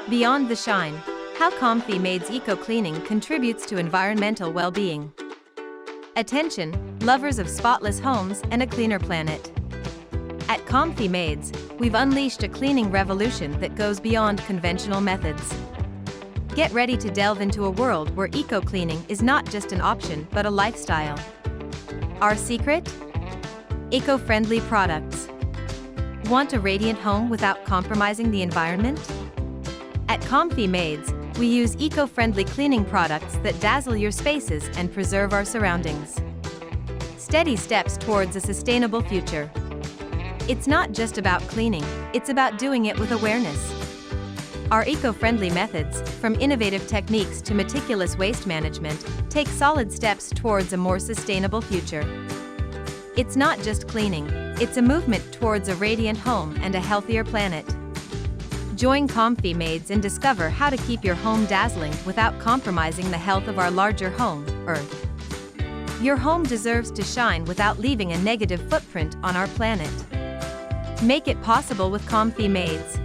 Beyond the shine, how Komffy Maids eco-cleaning contributes to environmental well-being. Attention, lovers of spotless homes and a cleaner planet. At Komffy Maids, we've unleashed a cleaning revolution that goes beyond conventional methods. Get ready to delve into a world where eco-cleaning is not just an option but a lifestyle. Our secret? Eco-friendly products. Want a radiant home without compromising the environment? At Komffy Maids, we use eco-friendly cleaning products that dazzle your spaces and preserve our surroundings. Steady steps towards a sustainable future. It's not just about cleaning, it's about doing it with awareness. Our eco-friendly methods, from innovative techniques to meticulous waste management, take solid steps towards a more sustainable future. It's not just cleaning, it's a movement towards a radiant home and a healthier planet. Join Komffy Maids and discover how to keep your home dazzling without compromising the health of our larger home, Earth. Your home deserves to shine without leaving a negative footprint on our planet. Make it possible with Komffy Maids.